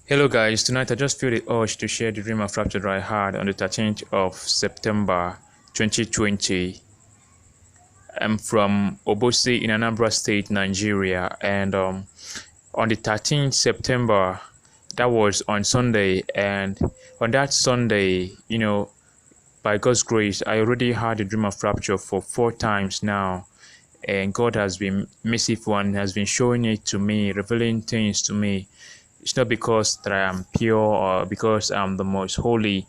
Hello guys, tonight I just feel the urge to share the dream of rapture that I had on the 13th of September 2020. I'm from Obosi in Anambra State, Nigeria, and on the 13th September, that was on Sunday, and on that Sunday, by God's grace, I already had the dream of rapture for 4 times now, and God has been merciful and has been showing it to me, revealing things to me. It's not because that I am pure or because I'm the most holy,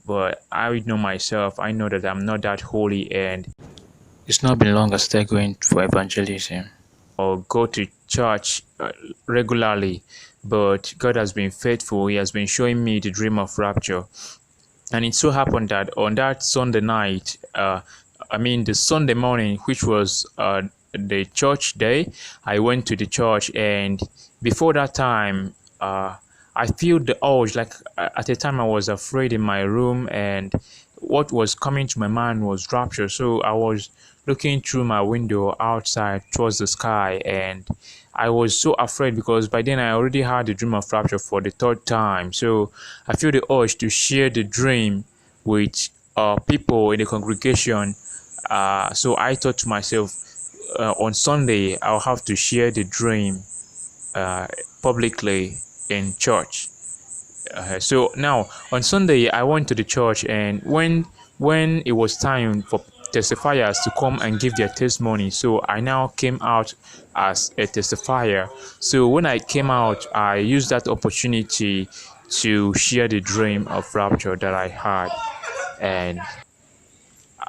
but I know myself. I know that I'm not that holy, and it's not been long I started going for evangelism or go to church regularly. But God has been faithful. He has been showing me the dream of rapture. And it so happened that on that Sunday night, the Sunday morning, which was the church day, I went to the church, and before that time, I feel the urge. Like at the time, I was afraid in my room, and what was coming to my mind was rapture. So I was looking through my window outside towards the sky, and I was so afraid because by then I already had the dream of rapture for the third time. So I feel the urge to share the dream with people in the congregation. So I thought to myself, on Sunday I'll have to share the dream uh, publicly in church. So now on Sunday I went to the church, and when it was time for testifiers to come and give their testimony, so I now came out as a testifier. So when I came out, I used that opportunity to share the dream of rapture that I had, and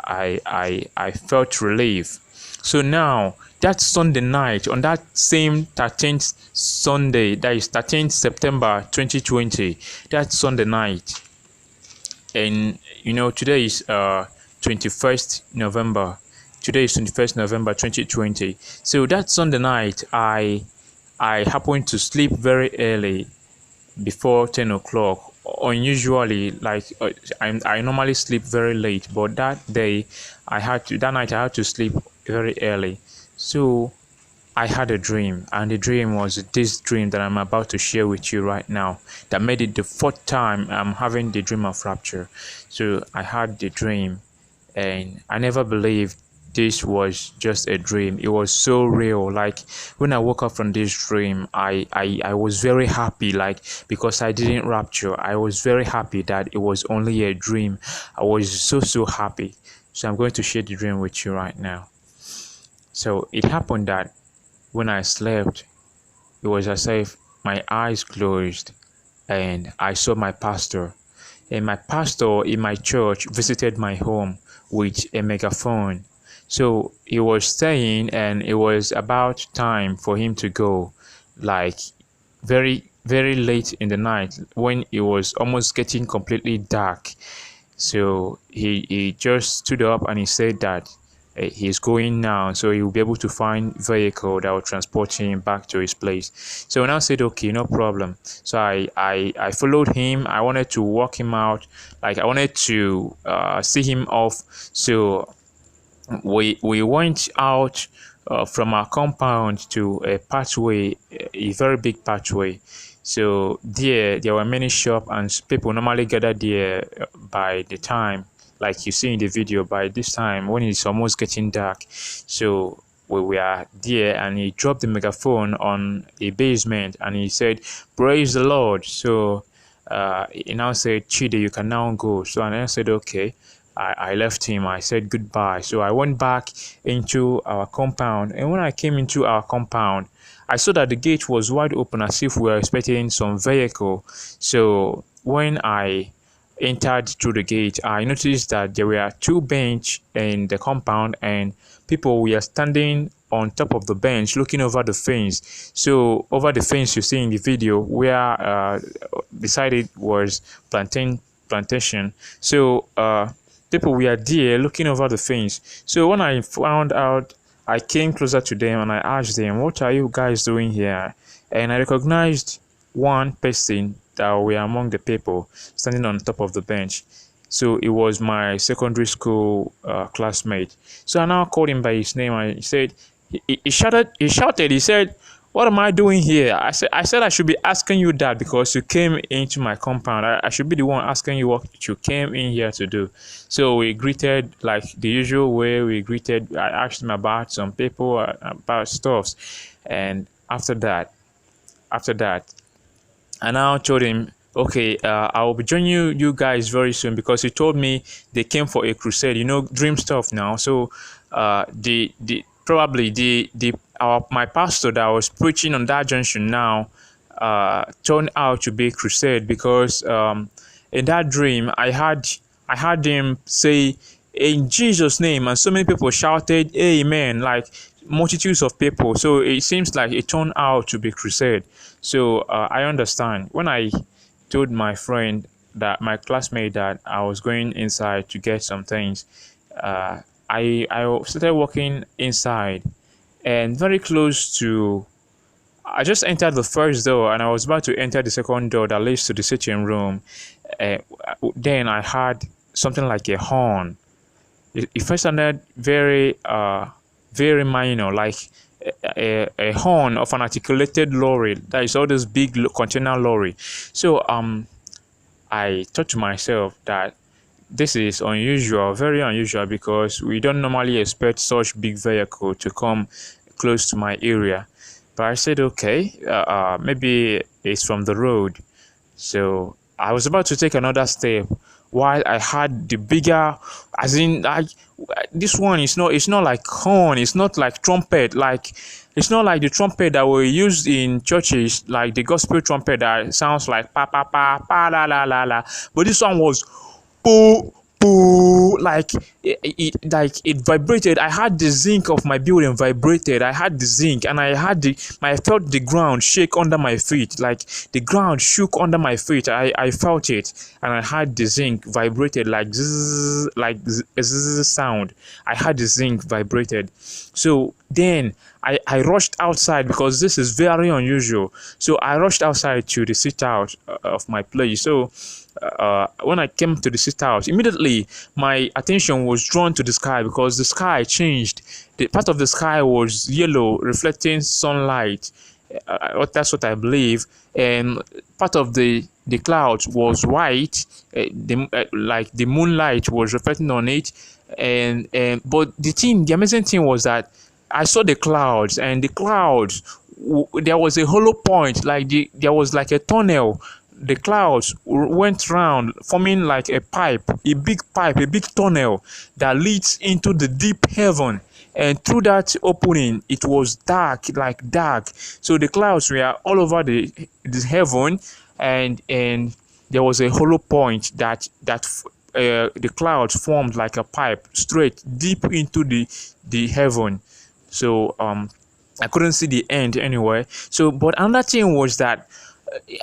I felt relief. So now that Sunday night, on that same 13th Sunday, that is 13th September 2020, that Sunday night, and today is 21st November. Today is 21st November 2020. So that Sunday night, I happened to sleep very early, before 10 o'clock. Unusually, like I normally sleep very late, but that night I had to sleep very early. So I had a dream, and the dream was this dream that I'm about to share with you right now, that made it the fourth time I'm having the dream of rapture. So I had the dream, and I never believed this was just a dream. It was so real. Like when I woke up from this dream, I was very happy, like because I didn't rapture. I was very happy that it was only a dream. I was so happy. So I'm going to share the dream with you right now. So it happened that when I slept, it was as if my eyes closed and I saw my pastor. And my pastor in my church visited my home with a megaphone. So he was staying, and it was about time for him to go, like very late in the night when it was almost getting completely dark. So he just stood up and he said that he's going now, so he will be able to find vehicle that will transport him back to his place. So when I said okay, no problem. So I followed him. I wanted to walk him out, like I wanted to see him off. So we went out from our compound to a pathway, a very big pathway. So there were many shops, and people normally gather there by the time, like you see in the video, by this time when it's almost getting dark. So we were there, and he dropped the megaphone on a basement, and he said, "Praise the Lord." So he now said, "Chide, you can now go." So and I said, okay. I left him. I said goodbye. So I went back into our compound, and when I came into our compound, I saw that the gate was wide open, as if we were expecting some vehicle. So when I entered through the gate, I noticed that there were two benches in the compound, and people were standing on top of the bench looking over the fence. So over the fence you see in the video, where beside it was plantation. So people were there looking over the fence. So when I found out, I came closer to them and I asked them, "What are you guys doing here?" And I recognized one person that were among the people standing on top of the bench. So it was my secondary school classmate. So I now called him by his name, and he said, he shouted, he said, what am I doing here? I said I should be asking you that because you came into my compound. I should be the one asking you what you came in here to do. So we greeted like the usual way we greeted. I asked him about some people, about stuffs, and after that, I now told him, okay, I will be joining you guys very soon, because he told me they came for a crusade. Dream stuff now. So, the probably the our my pastor that was preaching on that junction now, turned out to be a crusade, because in that dream I had him say, in Jesus' name, and so many people shouted amen, like multitudes of people. So it seems like it turned out to be crusade. So I understand. When I told my friend, that my classmate, that I was going inside to get some things, I started walking inside, and very close to, I just entered the first door, and I was about to enter the second door that leads to the sitting room. Uh, then I heard something like a horn. It first sounded very minor, like a horn of an articulated lorry. That is all this big container lorry. So I thought to myself that this is unusual, very unusual, because we don't normally expect such big vehicle to come close to my area. But I said, okay, maybe it's from the road. So I was about to take another step, while I had the bigger, as in, this one is not. It's not like horn. It's not like trumpet. Like, it's not like the trumpet that were used in churches, like the gospel trumpet that sounds like pa pa pa pa la la la la. But this one was boo boo, like it vibrated. I had the zinc of my building vibrated. I had the zinc, and I felt the ground shake under my feet, like the ground shook under my feet. I felt it, and I had the zinc vibrated, like zzz, like zzz sound. I had the zinc vibrated. So then I rushed outside, because this is very unusual. So I rushed outside to the sit out of my place. So when I came to the sit out, immediately my attention was drawn to the sky, because the sky changed. The part of the sky was yellow, reflecting sunlight. That's what I believe. And part of the clouds was white. Like the moonlight was reflecting on it. And but the amazing thing was that I saw the clouds, and the clouds, there was a hollow point, like there was like a tunnel. The clouds went round, forming like a pipe, a big tunnel that leads into the deep heaven. And through that opening, it was dark, like dark. So the clouds were all over the heaven, and there was a hollow point that the clouds formed like a pipe straight deep into the heaven. So I couldn't see the end anyway. So, but another thing was that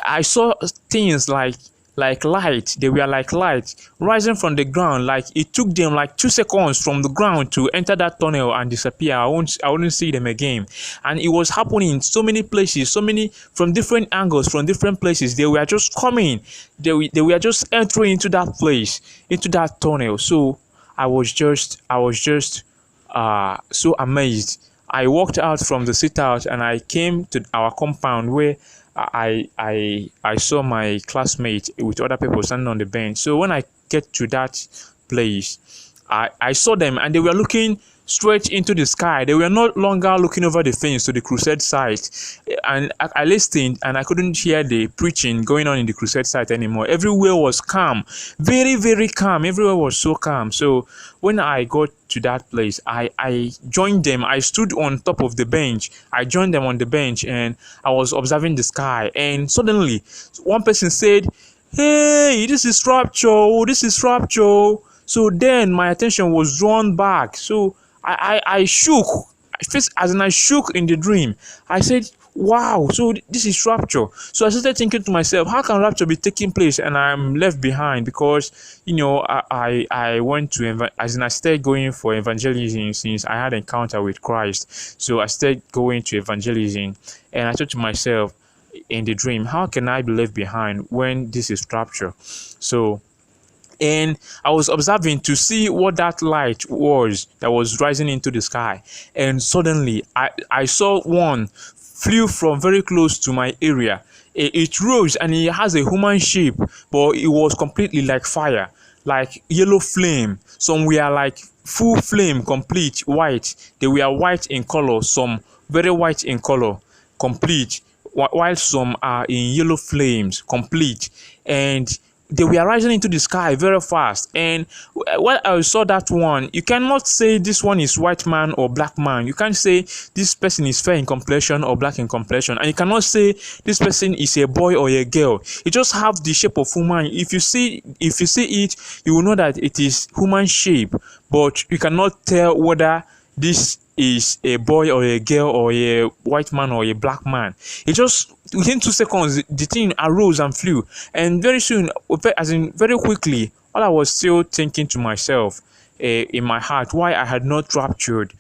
I saw things like light. They were like light rising from the ground. Like it took them like 2 seconds from the ground to enter that tunnel and disappear. I wouldn't see them again. And it was happening in so many places, so many, from different angles, from different places. They were just coming. They were just entering into that place, into that tunnel. So I was just so amazed. I walked out from the sit out, and I came to our compound, where I saw my classmate with other people standing on the bench. So when I get to that place, I saw them, and they were looking straight into the sky. They were no longer looking over the fence to the crusade site. And I listened, and I couldn't hear the preaching going on in the crusade site anymore. Everywhere was calm, very, very calm. Everywhere was so calm. So when I got to that place, I joined them. I stood on top of the bench. I joined them on the bench, and I was observing the sky. And suddenly, one person said, "Hey, this is Rapture. This is Rapture." So then my attention was drawn back. So I shook. First, as in I shook in the dream. I said, wow, so this is rapture. So I started thinking to myself, how can rapture be taking place and I'm left behind? Because, I went to, as in I started going for evangelism since I had encounter with Christ. So I started going to evangelism, and I thought to myself in the dream, how can I be left behind when this is rapture? So, and I was observing to see what that light was that was rising into the sky, and suddenly I saw one flew from very close to my area. It rose and it has a human shape, but it was completely like fire, like yellow flame. Some were like full flame, complete white. They were white in color, some very white in color, complete, while some are in yellow flames, complete. And they were rising into the sky very fast. And when I saw that one, you cannot say this one is white man or black man. You can't say this person is fair in complexion or black in complexion, and you cannot say this person is a boy or a girl. You just have the shape of human. If you see it, you will know that it is human shape, but you cannot tell whether this is a boy or a girl or a white man or a black man. It just, within 2 seconds, the thing arose and flew. And very soon, as in very quickly, all I was still thinking to myself in my heart, why I had not raptured.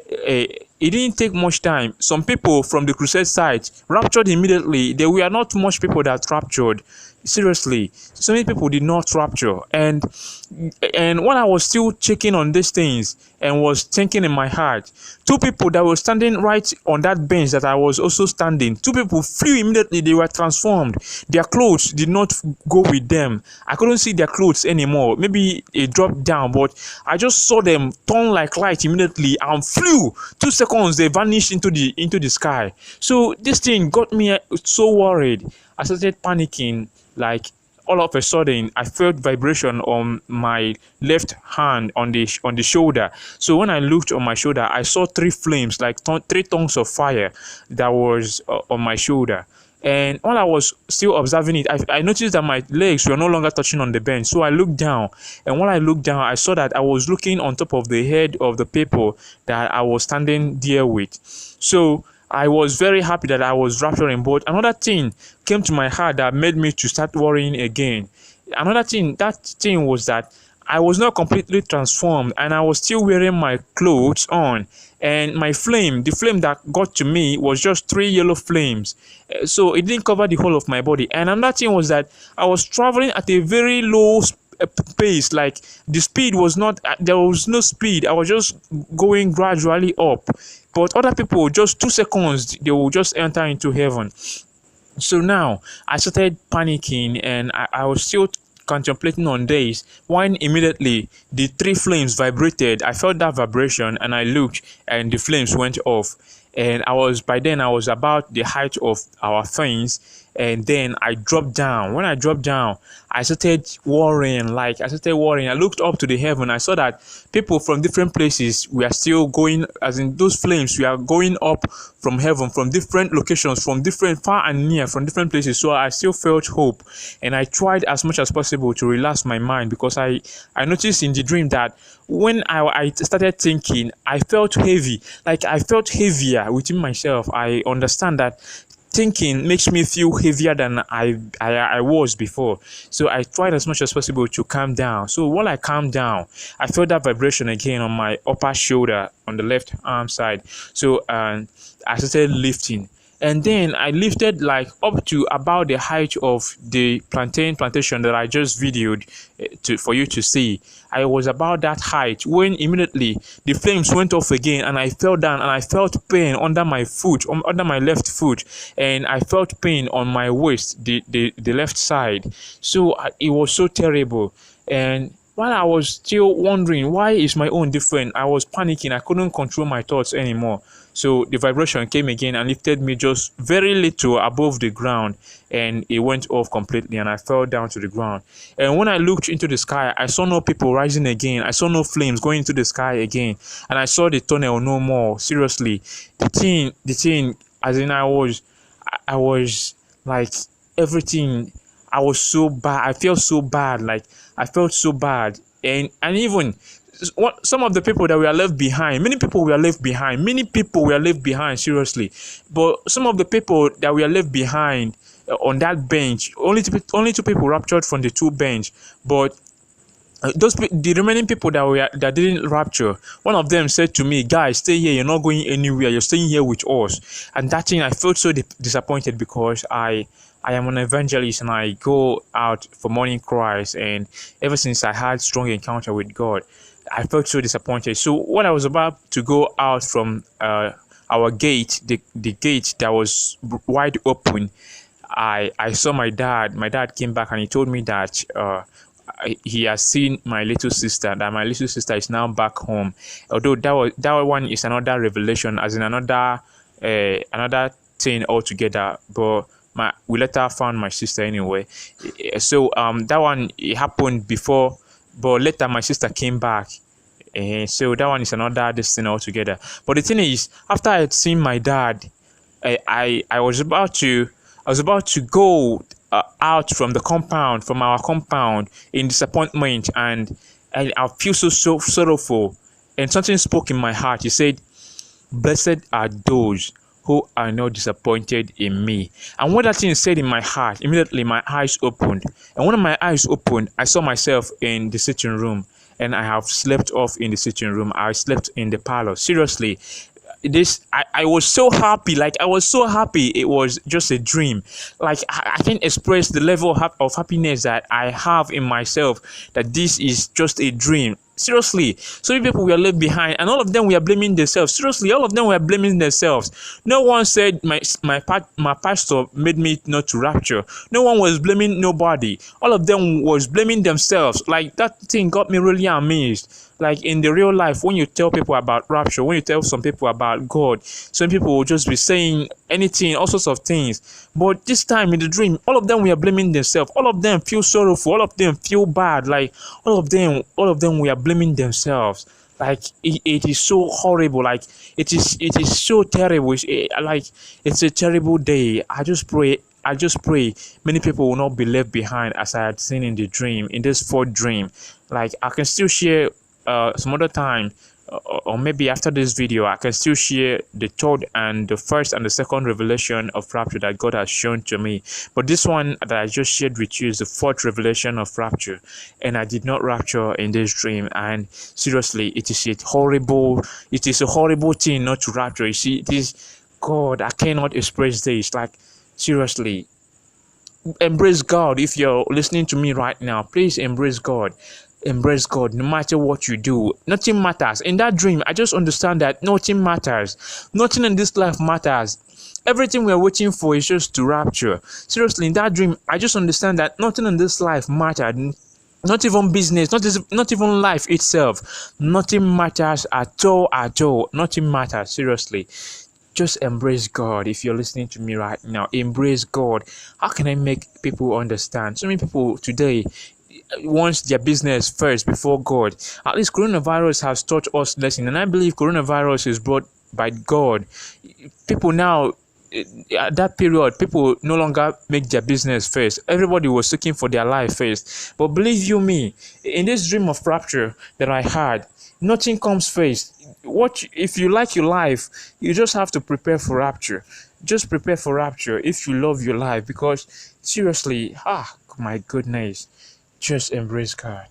It didn't take much time. Some people from the crusade side raptured immediately. There were not much people that raptured. Seriously, so many people did not rapture. And when I was still checking on these things and was thinking in my heart, 2 people that were standing right on that bench that I was also standing, 2 people flew immediately. They were transformed. Their clothes did not go with them. I couldn't see their clothes anymore. Maybe it dropped down, but I just saw them turn like light immediately and flew. 2 seconds, they vanished into the sky. So this thing got me so worried. I started panicking. Like, all of a sudden, I felt vibration on my left hand on the shoulder. So when I looked on my shoulder, I saw 3 flames, like 3 tongues of fire that was on my shoulder. And while I was still observing it, I noticed that my legs were no longer touching on the bench. So I looked down, and when I looked down, I saw that I was looking on top of the head of the people that I was standing there with. So I was very happy that I was rapturing, but another thing came to my heart that made me to start worrying again. That thing was that I was not completely transformed, and I was still wearing my clothes on, and the flame that got to me was just 3 yellow flames. So it didn't cover the whole of my body. And another thing was that I was traveling at a very low pace. Like, the speed was not, there was no speed. I was just going gradually up. But other people, just 2 seconds, they will just enter into heaven. So now I started panicking, and I was still contemplating on this when immediately the 3 flames vibrated. I felt that vibration, and I looked, and the flames went off. And by then I was about the height of our fence, and then I dropped down. When I dropped down, I started worrying. I looked up to the heaven. I saw that people from different places were still going, as in those flames, we are going up from heaven, from different locations, from different, far and near, from different places. So I still felt hope, and I tried as much as possible to relax my mind, because I noticed in the dream that when I started thinking, I felt heavy. Like, I felt heavier within myself. I understand that thinking makes me feel heavier than I was before. So I tried as much as possible to calm down. So while I calmed down, I felt that vibration again on my upper shoulder on the left arm side. So I started lifting. And then I lifted like up to about the height of the plantation that I just videoed for you to see. I was about that height when immediately the flames went off again, and I fell down, and I felt pain under my foot, under my left foot, and I felt pain on my waist, the left side. So it was so terrible. And while I was still wondering why is my own different, I was panicking. I couldn't control my thoughts anymore. So the vibration came again and lifted me just very little above the ground, and it went off completely, and I fell down to the ground. And when I looked into the sky, I saw no people rising again. I saw no flames going into the sky again, and I saw the tunnel no more. Seriously, the thing, as in I was like everything. I was so bad. I felt so bad. Like, I felt so bad, and even some of the people that were left behind, many people were left behind, seriously. But some of the people that were left behind on that bench, only 2 people raptured from the 2 bench. But the remaining people that didn't rapture, one of them said to me, "Guys, stay here. You're not going anywhere. You're staying here with us." And that thing, I felt so disappointed, because I am an evangelist, and I go out for morning cries, and ever since I had strong encounter with God, I felt so disappointed. So when I was about to go out from our gate, the gate that was wide open, I saw my dad. My dad came back and he told me that he has seen my little sister. That my little sister is now back home. Although that one is another revelation, as in another thing altogether. But we later found my sister anyway. So that one, it happened before, but later my sister came back. So that one is another this thing altogether. But the thing is, after I had seen my dad, I was about to go out from our compound in disappointment, and I feel so sorrowful. And something spoke in my heart. He said, "Blessed are those who are not disappointed in me." And when that thing said in my heart, immediately my eyes opened. And when my eyes opened, I saw myself in the sitting room, and I have slept off in the sitting room. I slept in the parlor. Seriously, I was so happy. Like, I was so happy. It was just a dream. Like, I can't express the level of happiness that I have in myself, that this is just a dream. Seriously, so many people were left behind, and all of them were blaming themselves. Seriously, all of them were blaming themselves. No one said my pastor made me not to rapture. No one was blaming nobody. All of them was blaming themselves. Like, that thing got me really amazed. Like, in the real life, when you tell people about rapture, when you tell some people about God, some people will just be saying anything, all sorts of things. But this time in the dream, all of them were blaming themselves. All of them feel sorrowful. All of them feel bad. Like, all of them were blaming themselves. Like, it is so horrible. Like, it is so terrible. It's a terrible day. I just pray many people will not be left behind, as I had seen in the dream, in this fourth dream. Like, I can still share some other time, or maybe after this video, I can still share the third and the first and the second revelation of rapture that God has shown to me. But this one that I just shared with you is the fourth revelation of rapture, and I did not rapture in this dream. And seriously, it is a horrible thing not to rapture. You see, this, God, I cannot express this. Like, seriously, embrace God. If you're listening to me right now, please embrace God. Embrace God no matter what you do. Nothing matters. In that dream, I just understand that nothing matters. Nothing in this life matters. Everything we're waiting for is just to rapture. Seriously, in that dream, I just understand that nothing in this life mattered. Not even business, not even life itself. Nothing matters at all. Nothing matters. Seriously. Just embrace God. If you're listening to me right now, embrace God. How can I make people understand? So many people today wants their business first before God. At least coronavirus has taught us lesson, and I believe coronavirus is brought by God. People now, at that period, people no longer make their business first. Everybody was looking for their life first. But believe you me, in this dream of rapture that I had, nothing comes first. If you like your life, you just have to prepare for rapture. Just prepare for rapture if you love your life, because seriously, my goodness, just embrace God.